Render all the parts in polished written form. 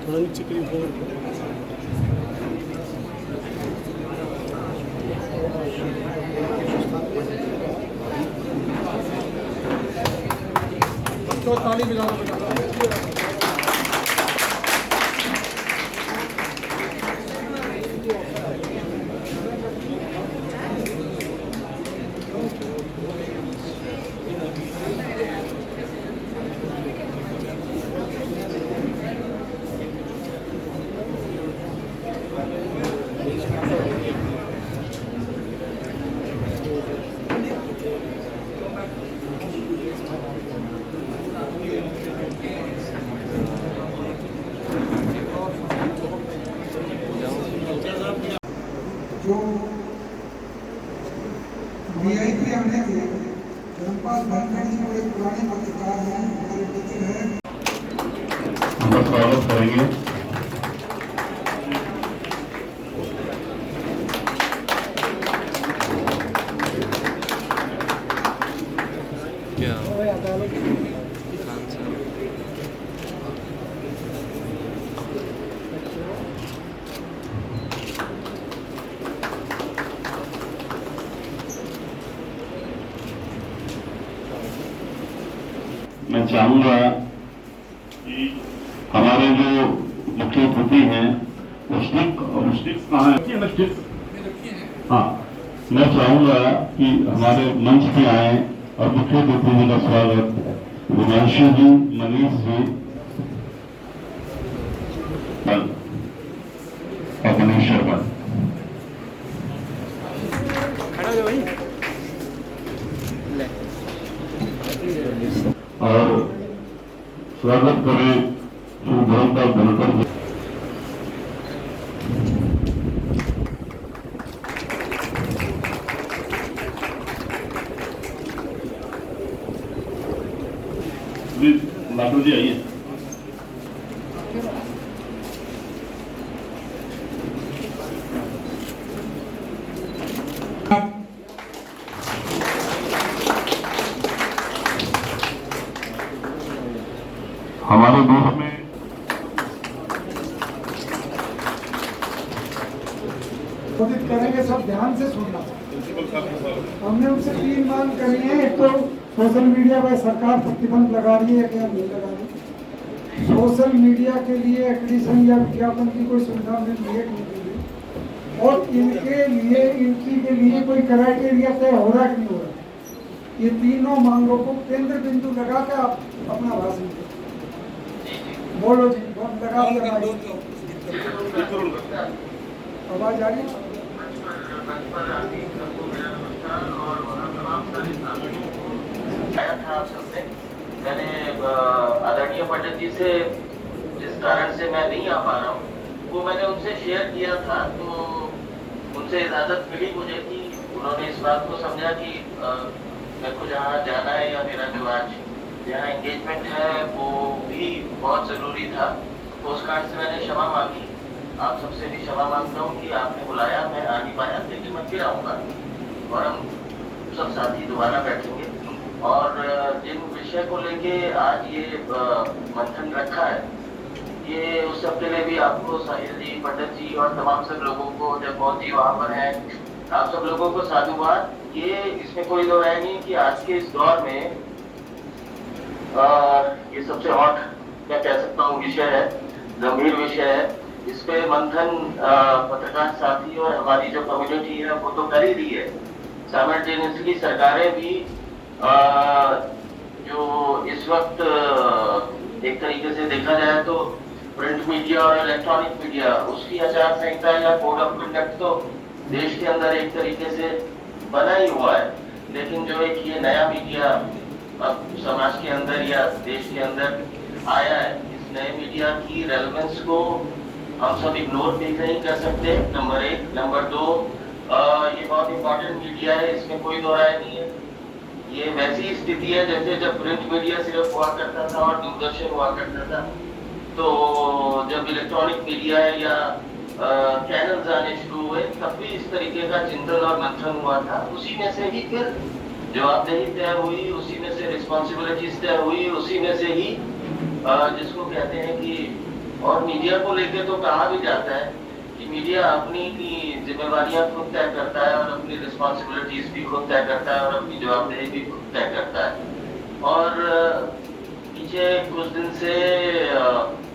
थोड़ा नीचे करीब हो। तो ताली बजाना बेटा। जो वीआईपी हमने थे धर्मपाल भट्ट जी बड़े पुराने पत्रकार हैं, हमारे मित्र हैं। उनका स्वागत करेंगे। मैं चाहूंगा कि हमारे जो मुख्य अतिथि हैं स्टिक कहाँ है? हाँ, मैं चाहूंगा कि हमारे मंच पे आए और मुख्य अतिथि का स्वागत हिमांशु जी, मनीष जी और मनीष शर्मा। और स्वागत करें श्री धर्मपाल धनखड़ जी। लाडू जी आइए। हमारे देश में कोशिश करेंगे, सब ध्यान से सुनना। हमने उनसे 3 मांग करी है। एक तो सोशल मीडिया पर सरकार प्रतिबंध लगा रही है, क्या नहीं लगा रही। सोशल मीडिया के लिए एक्टिविशन या विज्ञापन की कोई सुविधा मिल रही है नहीं मिल रही, और इनकी के लिए कोई क्राइटेरिया तय हो रहा कि नहीं हो रहा। ये तीनों मांगों को केंद्र बिंदु लगा के आप अपना भाषण बोलो जी, लगा आवाज आ रही है। मैंने आदरणीय पंडित जी से जिस कारण से मैं नहीं आ पा रहा हूँ वो मैंने उनसे शेयर किया था, तो उनसे इजाजत मिली मुझे कि उन्होंने इस बात को समझा कि मेरे को जहाँ जाना है या मेरा जो आज यहाँ एंगेजमेंट है वो भी बहुत ज़रूरी था। पोस्ट कार्ड से मैंने क्षमा मांगी, आप सबसे भी क्षमा मांगता हूँ कि आपने बुलाया, मैं आ नहीं पाया, लेकिन मैं फिर आऊँगा और हम सब साथी दोबारा बैठेंगे। और जिन विषय को लेके आज ये मंथन रखा है, ये उस सबके लिए भी आपको साहिल जी, पंडित जी और तमाम सब लोगों को, जगमोहन जी वहाँ पर हैं, आप सब लोगों को साधुवाद। ये इसमें कोई दो राय नहीं कि आज के इस दौर में ये सबसे हॉट मैं कह सकता हूँ विषय है, गंभीर विषय है। इस पे मंथन पत्रकार साथी और हमारी जो कम्युनिटी है वो तो कर ही रही है, साइमल्टेनियसली सरकारें भी जो इस वक्त एक तरीके से देखा जाए तो प्रिंट मीडिया और इलेक्ट्रॉनिक मीडिया, उसकी आचार संहिता या कोड ऑफ कंडक्ट तो देश के अंदर एक तरीके से बना ही हुआ है, लेकिन जो एक ये नया मीडिया अब समाज के अंदर या देश के अंदर आया है, इस नए मीडिया की रेलेवेंस को हम सब इग्नोर भी नहीं कर सकते, नंबर 1। नंबर 2, ये बहुत इंपॉर्टेंट मीडिया है, इसमें कोई दो राय नहीं है। ये वैसी स्थिति है जैसे जब प्रिंट मीडिया सिर्फ हुआ करता था और दूरदर्शन हुआ करता था, तो जब इलेक्ट्रॉनिक मीडिया है या चैनल्स आने शुरू हुए तब भी इस तरीके का चिंतन और मंथन हुआ था। उसी में से ही फिर जवाबदेही तय हुई, उसी में से रिस्पॉन्सिबिलिटीज तय हुई, उसी में से ही जिसको कहते हैं कि और मीडिया को लेके तो कहा भी जाता है कि मीडिया अपनी जिम्मेवारियां खुद तय करता है और अपनी रिस्पॉन्सिबिलिटीज भी खुद तय करता है और अपनी जवाबदेही भी खुद तय करता है। और पीछे कुछ दिन से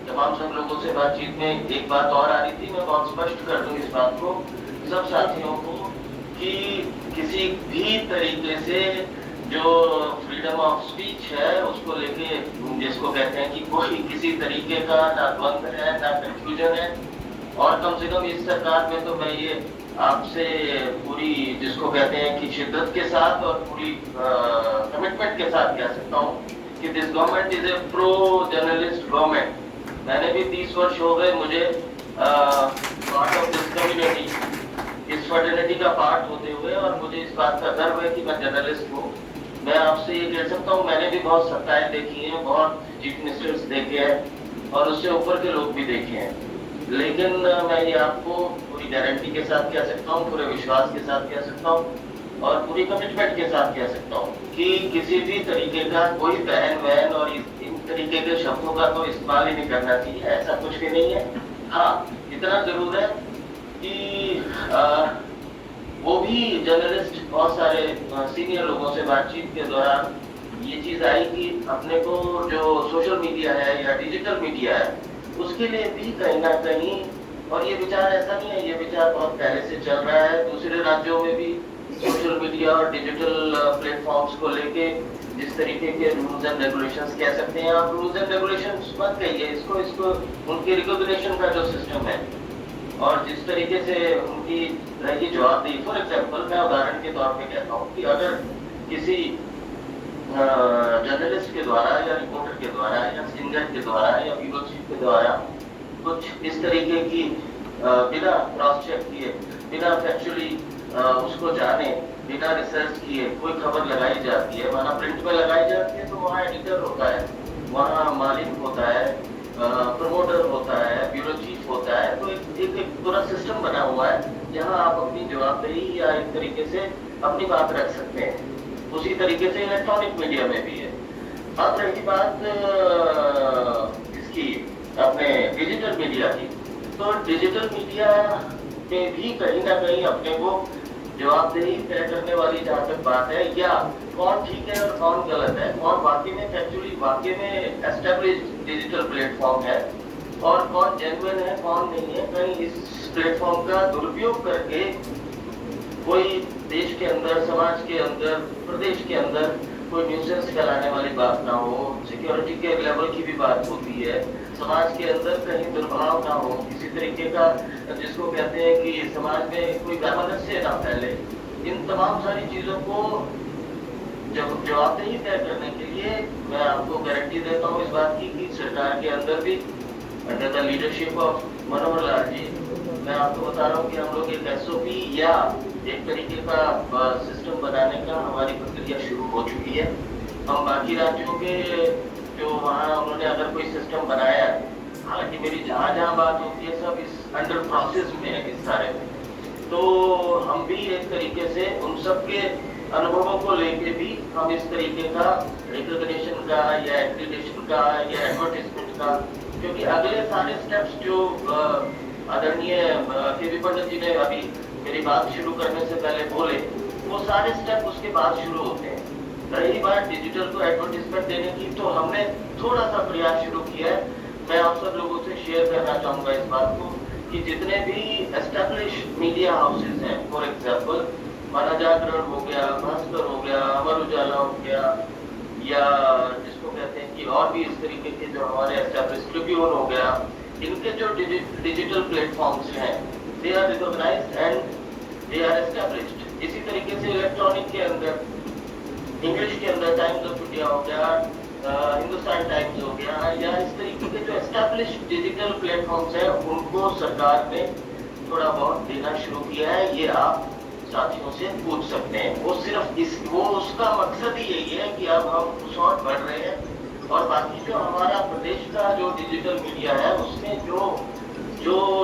तमाम सब लोगों से बातचीत में एक बात और आ रही थी, मैं बहुत स्पष्ट कर दूं इस बात को सब साथियों को कि किसी भी तरीके से जो फ्रीडम ऑफ स्पीच है उसको लेके जिसको कहते हैं कि कोई किसी तरीके का ना द्वंद्व है ना कंफ्यूजन है। और कम से कम इस सरकार में तो मैं ये आपसे पूरी जिसको कहते हैं कि शिद्दत के साथ और पूरी कमिटमेंट के साथ कह सकता हूँ कि this government is a pro journalist government. मैंने भी 30 वर्ष हो गए मुझे पार्ट ऑफ दिस कम्युनिटी, इस फर्टिलिटी का पार्ट होते हुए, और मुझे इस बात का गर्व है कि मैं जर्नलिस्ट हूँ। मैं आपसे ये कह सकता हूँ मैंने भी बहुत सत्ताएं देखी हैं, बहुत चीफ मिनिस्टर्स देखे हैं और उससे ऊपर के लोग भी देखे हैं, लेकिन मैं ये आपको पूरी गारंटी के साथ कह सकता हूँ, पूरे विश्वास के साथ कह सकता हूँ और पूरी कमिटमेंट के साथ कह सकता हूँ कि किसी भी तरीके का कोई बहन वहन और इन तरीके के शब्दों का तो इस्तेमाल ही नहीं करना चाहिए, ऐसा कुछ भी नहीं है। हाँ, इतना जरूर है कि वो भी जर्नलिस्ट बहुत सारे सीनियर लोगों से बातचीत के दौरान ये चीज आई कि अपने को जो सोशल मीडिया है या डिजिटल मीडिया है उसके लिए भी कहीं ना कहीं, और ये विचार ऐसा नहीं है, ये विचार बहुत पहले से चल रहा है दूसरे राज्यों में भी सोशल मीडिया और डिजिटल प्लेटफॉर्म्स को लेके जिस तरीके के रूल्स एंड रेगुलेशंस कह सकते हैं आप, रूल्स एंड रेगुलेशंस मत कहिए इसको उनके रिकॉग्निशन का जो सिस्टम है और जिस तरीके से उनकी रहेगी जवाबदेही। फॉर एग्जाम्पल मैं उदाहरण के तौर पे कहता हूँ कि अगर किसी जर्नलिस्ट के द्वारा या रिपोर्टर के द्वारा या सिंगर के द्वारा या ब्यूरो चीफ के द्वारा कुछ इस तरीके की बिना क्रॉस चेक किए, बिना फैक्चुअली उसको जाने, बिना रिसर्च किए कोई खबर लगाई जाती है, वहाँ प्रिंट में लगाई जाती है, तो वहाँ एडिटर होता है, वहाँ मालिक होता है, प्रमोटर होता है, ब्यूरो चीफ होता है, तो एक पूरा सिस्टम बना हुआ है जहां आप अपनी जवाबदेही या एक तरीके से अपनी बात रख सकते हैं। उसी तरीके से इलेक्ट्रॉनिक मीडिया में भी है। अब रही बात इसकी अपने डिजिटल मीडिया की, तो डिजिटल मीडिया में भी कहीं ना कहीं अपने को जवाबदेही तय करने वाली जहाँ तक बात है, या कौन ठीक है और कौन गलत है, कौन वाकई में एक्चुअली वाकई में एस्टेब्लिश्ड डिजिटल प्लेटफॉर्म है और कौन जेन्युइन है कौन नहीं है, कहीं इस प्लेटफॉर्म का दुरुपयोग करके कोई देश के अंदर, समाज के अंदर, प्रदेश के अंदर कोई न्यूसेंस फैलाने वाली बात ना हो, सिक्योरिटी के लेवल की भी बात होती है, समाज के अंदर कहीं दुर्भाव ना हो, किसी तरीके का जिसको कहते हैं कि समाज में कोई वैमनस्य ना फैले। इन तमाम सारी चीजों को जब जवाबदेही तय करने के लिए मैं आपको गारंटी देता हूँ इस बात की कि सरकार के अंदर भी under the leadership of Manohar Lal ji, मैं आपको बता रहा हूँ कि हम लोग एक SOP या एक तरीके का सिस्टम बनाने का हमारी प्रक्रिया शुरू हो चुकी है। हम बाकी राज्यों के जो वहाँ उन्होंने अगर कोई सिस्टम बनाया है, हालांकि मेरी जहाँ जहाँ बात होती है सब इस अंडर प्रोसेस में है इस सारे में, तो हम भी एक तरीके से उन सब के अनुभवों को लेके भी हम इस तरीके का रिकॉग्निशन का या एक्रीडिटेशन का या एडवर्टाइजमेंट का, क्योंकि अगले सारे स्टेप्स जो आदरणीय KV पंडित जी ने अभी मेरी बात शुरू करने से पहले बोले, वो सारे स्टेप उसके बाद शुरू होते हैं। रही बात डिजिटल को एडवर्टाइजमेंट देने की, तो हमने थोड़ा सा प्रयास शुरू किया है। मैं आप सब लोगों से शेयर करना चाहूंगा इस बात को कि जितने भी एस्टेब्लिश मीडिया हाउसेज हैं, फॉर एग्जाम्पल माना जागरण हो गया, भास्कर हो गया, अमर उजाला हो गया, या जिसको कहते हैं कि और भी इस तरीके के जो हमारे एस्टेब्लिश ट्रिब्यून हो गया, इनके जो डिजिटल प्लेटफॉर्म्स हैं they are recognised and they are established. इसी तरीके से इलेक्ट्रॉनिक के अंदर, इंग्लिश के अंदर टाइम्स ऑफ इंडिया हो गया, हिंदुस्तान टाइम्स हो गया, या इस तरीके के जो एस्टेब्लिश्ड डिजिटल प्लेटफॉर्म्स हैं उनको सरकार ने थोड़ा बहुत देना शुरू किया है। ये आप साथियों से पूछ सकते हैं। वो सिर्फ वो उसका मकसद ही यही है कि अब हम उस और बढ़ रहे हैं, और बाकी जो हमारा प्रदेश का जो डिजिटल मीडिया है उसमें जो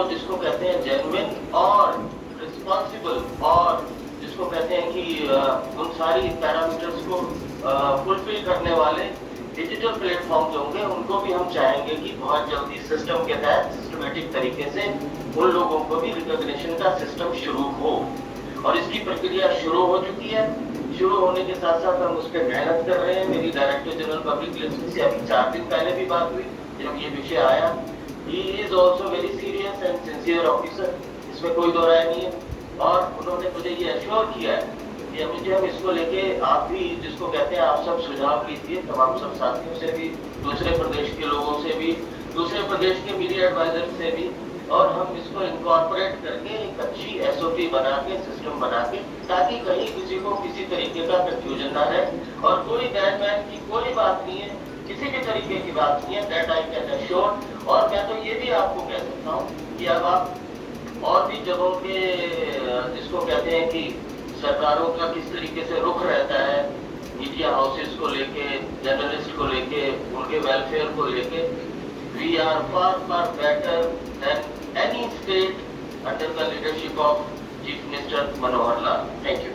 जिसको कहते हैं जेन्युइन और रिस्पॉन्सिबल और जिसको कहते हैं कि उन सारी पैरामीटर्स को फुलफिल करने वाले डिजिटल प्लेटफॉर्म जो होंगे उनको भी हम चाहेंगे कि बहुत जल्दी सिस्टम के तहत सिस्टमेटिक तरीके से उन लोगों को भी रिकॉग्निशन का सिस्टम शुरू हो, और इसकी प्रक्रिया शुरू हो चुकी है। शुरू होने के साथ साथ हम उस पर मेहनत कर रहे हैं। मेरी डायरेक्टर जनरल पब्लिक रिलेशंस से अभी 4 दिन पहले भी बात हुई जब ये विषय आया। He is also very serious and sincere officer, इसमें कोई दो राय नहीं है। और उन्होंने मुझे ये एश्योर किया है कि अभी हम इसको लेके आप भी जिसको कहते हैं आप सब सुझाव लीजिए, तमाम सब साथियों से भी, दूसरे प्रदेश के लोगों से भी, दूसरे प्रदेश के मीडिया एडवाइजर से भी, और हम इसको इनकॉर्पोरेट करके एक अच्छी एसओपी बना के सिस्टम बना के, ताकि कहीं किसी को किसी तरीके का कंफ्यूजन ना रहे। और कोई बैनमैन की कोई बात नहीं है, किसी भी तरीके की बात नहीं है, दैट आई कैन एश्योर। और मैं तो ये भी आपको कह सकता हूँ कि अब आप और भी जगहों के जिसको कहते हैं कि सरकारों का किस तरीके से रुख रहता है मीडिया हाउसेस को लेके, जर्नलिस्ट को लेके, उनके वेलफेयर को लेके, we are far far better than any state under the leadership of chief minister Manohar Lal. Thank you.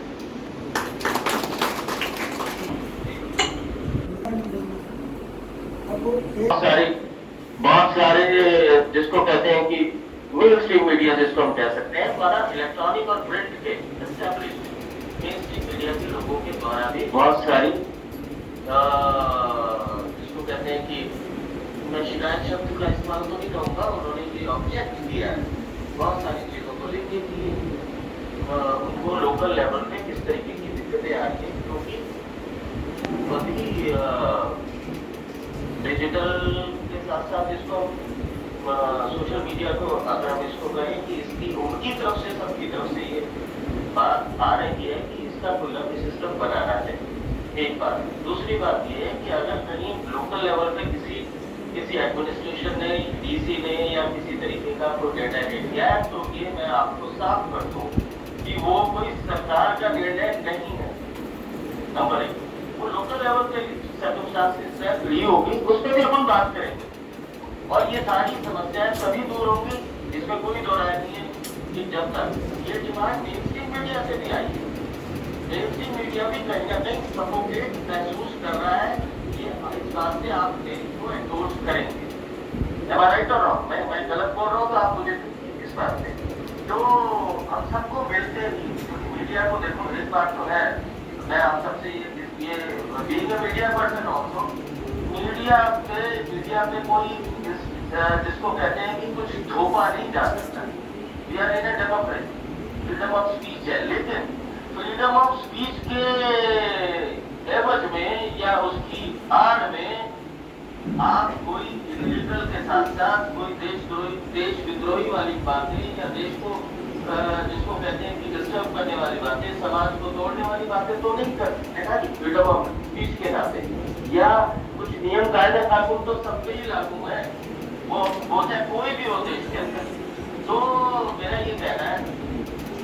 बहुत सारे जिसको कहते हैं कि मेन स्ट्रीम मीडिया जिसको हम कह सकते हैं, हमारा इलेक्ट्रॉनिक और प्रिंट के एस्टैब्लिश्ड मेन स्ट्रीम मीडिया के लोगों के द्वारा भी बहुत सारी जिसको कहते हैं कि मैं शिकायत शब्द का इस्तेमाल तो नहीं कहूँगा, उन्होंने ये ऑब्जेक्ट किया है बहुत सारी चीज़ों को लेके कि उनको लोकल लेवल पे किस तरीके की दिक्कतें आ रही हैं, क्योंकि अभी डिजिटल के साथ साथ इसको सोशल मीडिया को अगर हम इसको कहें कि इसकी उनकी तरफ से सबकी तरफ से ये बात आ रही है कि इसका कोई ना कोई सिस्टम बनाना है। एक बात। दूसरी बात ये है कि अगर कहीं लोकल लेवल पे किसी एडमिनिस्ट्रेशन ने, डीसी ने या किसी तरीके का कोई डेटा दे दिया है, तो ये मैं आपको साफ कर दूं कि वो कोई सरकार का निर्णय नहीं है। नंबर 1, वो लोकल लेवल पे सर्कमस्टांसेस से जुड़ी होगी, उस पर भी हम बात करेंगे और ये सारी समस्याएं तभी दूर होंगी, इसमें कोई दो राय नहीं है कि जब तक ये डिमांड मेनस्ट्रीम मीडिया से भी आई है। मेनस्ट्रीम मीडिया भी कहीं ना कहीं सफोकेट महसूस कर रहा है, ये इस बात से आप इसको एंडोर्स करेंगे। Am I right or wrong? मैं गलत बोल रहा हूँ तो आप मुझे इस बात से तो हम सबको मिलते ही मीडिया को देखो, एक बात तो है, मैं आप सबसे ये being a media person also, media पे कोई जिसको कहते हैं कि कुछ थोपा नहीं जा सकता। We are in a democracy, freedom of speech है, लेकिन फ्रीडम ऑफ स्पीच के एवज में या उसकी आड़ में आप कोई इलीगल के साथ साथ कोई देश विद्रोही वाली बातें या देश को जिसको कहते हैं कि डिस्टर्ब करने वाली बातें, समाज को तोड़ने वाली बातें तो नहीं कर सकते ना फ्रीडम ऑफ स्पीच के नाते। या कुछ नियम कायदे कानून तो सब पे ही लागू है, वो चाहे कोई भी हो देश के अंदर। तो मेरा ये कहना है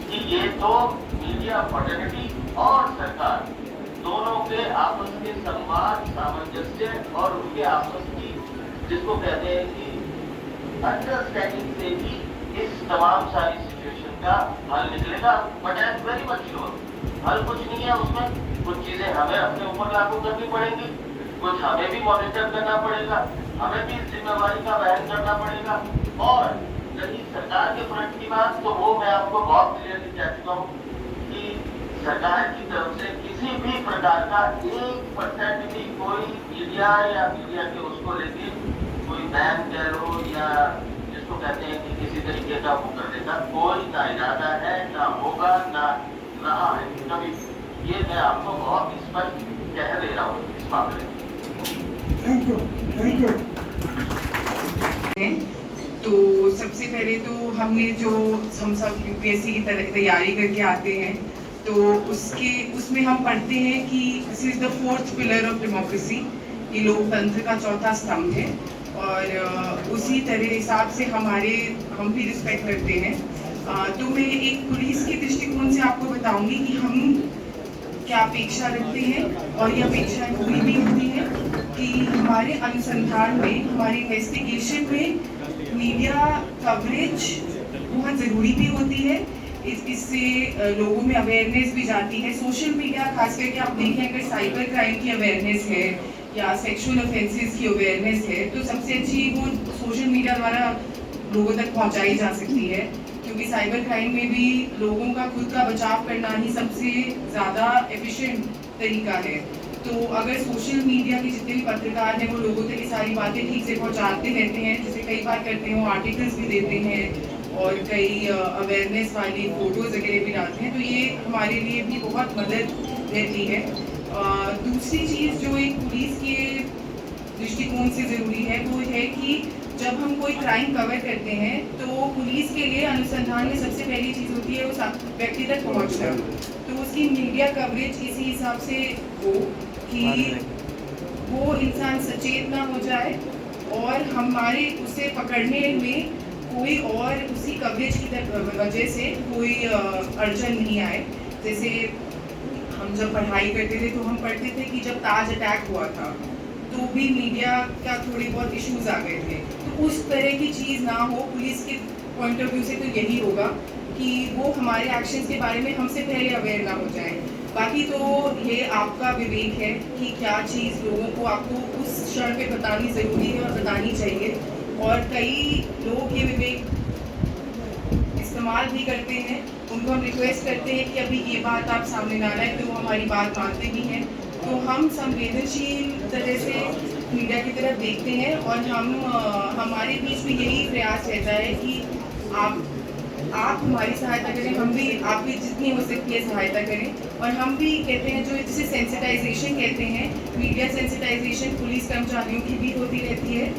कि ये तो मीडिया फर्टिलिटी और सरकार दोनों के आपस के संवाद, सामंजस्य और उनके आपस की जिसको कहते हैं कि अंडरस्टैंडिंग से ही इस तमाम सारी सिचुएशन का हल निकलेगा। But I am very much sure हल कुछ नहीं है उसमें, कुछ चीजें हमें अपने ऊपर लागू करनी पड़ेंगी, कुछ हमें भी मॉनिटर करना पड़ेगा, हमें भी इस जिम्मेवारी का वहन करना पड़ेगा। और रही सरकार के फ्रंट की बात, तो वो मैं आपको बहुत क्लियरली कह चुका हूँ कि सरकार की तरफ से किसी भी प्रकार का 1% भी कोई मीडिया या मीडिया के उसको लेके कोई बैन कह लो या जिसको कहते हैं कि किसी तरीके का वो करने का कोई ना इरादा है, ना होगा, ना रहा है कभी। ये मैं आपको बहुत स्पष्ट कह दे रहा हूँ इस मामले में। Thank you. तो सबसे पहले तो हम सब यूपीएससी की तैयारी करके आते हैं, तो उसमें हम पढ़ते हैं कि this is the 4th pillar of democracy, ये लोकतंत्र का 4था स्तंभ है। और उसी तरह हिसाब से हम भी रिस्पेक्ट करते हैं। तो मैं एक पुलिस के दृष्टिकोण से आपको बताऊंगी कि हम क्या अपेक्षा रखते हैं, और ये अपेक्षाएं पूरी भी होती है कि हमारे अनुसंधान में, हमारी इन्वेस्टिगेशन में मीडिया कवरेज बहुत ज़रूरी भी होती है। इससे लोगों में अवेयरनेस भी जाती है। सोशल मीडिया खास करके आप देखें, अगर साइबर क्राइम की अवेयरनेस है या सेक्सुअल ऑफेंसेस की अवेयरनेस है, तो सबसे अच्छी वो सोशल मीडिया द्वारा लोगों तक पहुंचाई जा सकती है, क्योंकि साइबर क्राइम में भी लोगों का खुद का बचाव करना ही सबसे ज़्यादा एफिशिएंट तरीका है। तो अगर सोशल मीडिया के जितने भी पत्रकार हैं वो लोगों तक ये सारी बातें ठीक से पहुंचाते रहते हैं, जैसे कई बार करते हैं, वो आर्टिकल्स भी देते हैं और कई अवेयरनेस वाली फोटोज़ वगैरह भी डालते हैं, तो ये हमारे लिए भी बहुत मदद रहती है। दूसरी चीज़ जो एक पुलिस के दृष्टिकोण से ज़रूरी है वो है कि जब हम कोई क्राइम कवर करते हैं तो पुलिस के लिए अनुसंधान में सबसे पहली चीज़ होती है उस व्यक्ति तक पहुंचना, तो उसकी मीडिया कवरेज इसी हिसाब से हो कि वो इंसान सचेत ना हो जाए और हमारे उसे पकड़ने में कोई और उसी कवरेज की वजह से कोई अड़चन नहीं आए। जैसे हम जब पढ़ाई करते थे तो हम पढ़ते थे कि जब ताज अटैक हुआ था तो भी मीडिया का थोड़े बहुत इश्यूज आ गए थे, तो उस तरह की चीज़ ना हो। पुलिस के पॉइंट ऑफ व्यू से तो यही होगा कि वो हमारे एक्शंस के बारे में हमसे पहले अवेयर ना हो जाए। बाकी तो ये आपका विवेक है कि क्या चीज़ लोगों को आपको उस क्षण पे बतानी ज़रूरी है और बतानी चाहिए, और कई लोग ये विवेक इस्तेमाल भी करते हैं। उनको हम रिक्वेस्ट करते हैं कि अभी ये बात आप सामने ना लाएं, तो वो हमारी बात मानते भी हैं। तो हम संवेदनशील तरह से मीडिया की तरफ देखते हैं और हम हमारे बीच में यही प्रयास रहता है कि आप हमारी सहायता करें, हम भी आपकी जितनी हो सकती है सहायता करें। और हम भी कहते हैं जो जिसे सेंसिटाइजेशन कहते हैं, मीडिया सेंसिटाइजेशन पुलिस कर्मचारियों की भी होती रहती है।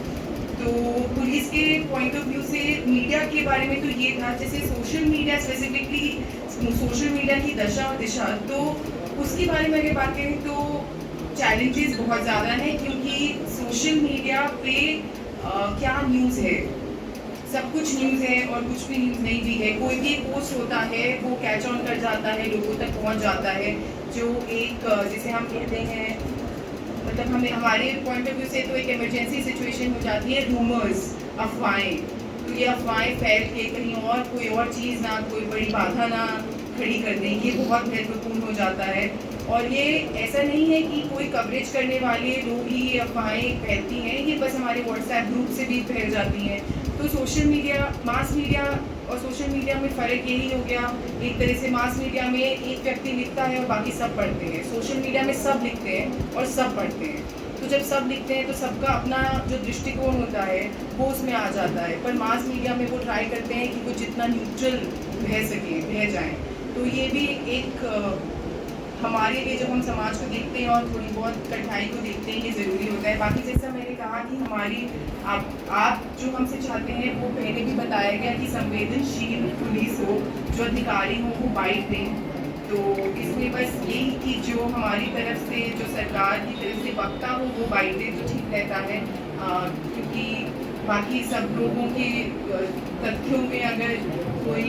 तो पुलिस के पॉइंट ऑफ व्यू से मीडिया के बारे में तो ये था, जैसे social media specifically social media की दशा और दिशा, तो उसके बारे में अगर बात करें तो चैलेंजेस बहुत ज़्यादा हैं, क्योंकि सोशल मीडिया पे क्या न्यूज़ है, सब कुछ न्यूज़ है और कुछ भी न्यूज़ नहीं भी है। कोई भी पोस्ट होता है वो कैच ऑन कर जाता है, लोगों तक पहुंच जाता है, जो एक जिसे हम कहते हैं, मतलब हमें हमारे पॉइंट ऑफ व्यू से तो एक इमरजेंसी सिचुएशन हो जाती है, रूमर्स, अफवाहें। तो ये अफवाहें फैल के कहीं और कोई और चीज़ ना, कोई बड़ी बाधा ना खड़ी कर दें, ये बहुत महत्वपूर्ण हो जाता है। और ये ऐसा नहीं है कि कोई कवरेज करने वाले लोग ही ये अफवाहें फैलती हैं, ये बस हमारे व्हाट्सएप ग्रुप से भी फैल जाती हैं। तो सोशल मीडिया, मास मीडिया और सोशल मीडिया में फ़र्क यही हो गया, एक तरह से मास मीडिया में एक व्यक्ति लिखता है और बाकी सब पढ़ते हैं, सोशल मीडिया में सब लिखते हैं और सब पढ़ते हैं। तो जब सब लिखते हैं तो सबका अपना जो दृष्टिकोण होता है वो उसमें आ जाता है, पर मास मीडिया में वो ट्राई करते हैं कि वो जितना न्यूट्रल रह सकें, रह जाएँ। तो ये भी एक हमारे लिए जब हम समाज को देखते हैं और थोड़ी बहुत कठिनाई को देखते हैं, ये ज़रूरी होता है। बाकी जैसा मैंने कहा कि हमारी आप जो हमसे चाहते हैं वो पहले भी बताया गया कि संवेदनशील पुलिस हो, जो अधिकारी हो वो बाइट दें। तो इसमें बस यही कि जो हमारी तरफ से, जो सरकार की तरफ से वक्ता हो वो बाइट दे तो ठीक रहता है, क्योंकि बाकी सब लोगों के तथ्यों में अगर कोई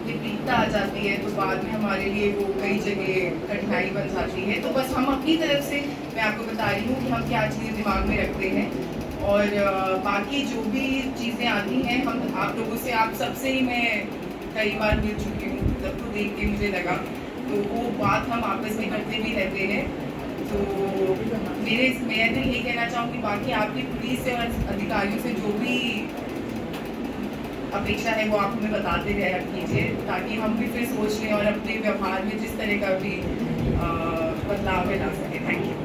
विपरीतता आ जाती है तो बाद में हमारे लिए वो कई जगह कठिनाई बन जाती है। तो बस हम अपनी तरफ से, मैं आपको बता रही हूँ कि हम क्या चीज़ें दिमाग में रखते हैं, और बाकी जो भी चीज़ें आती हैं हम आप लोगों से, आप सबसे ही मैं कई बार मिल चुकी हूँ, तब तो देख के मुझे लगा, तो वो बात हम आपस में करते भी रहते हैं। तो मैं तो ये कहना चाहूँगी, बाकी आपकी पुलिस से और अधिकारियों से जो भी अपेक्षा है वो आप हमें बताते रहे कीजिए, ताकि हम भी फिर सोच लें और अपने व्यवहार में जिस तरह का भी बदलाव ला सकें। Thank you.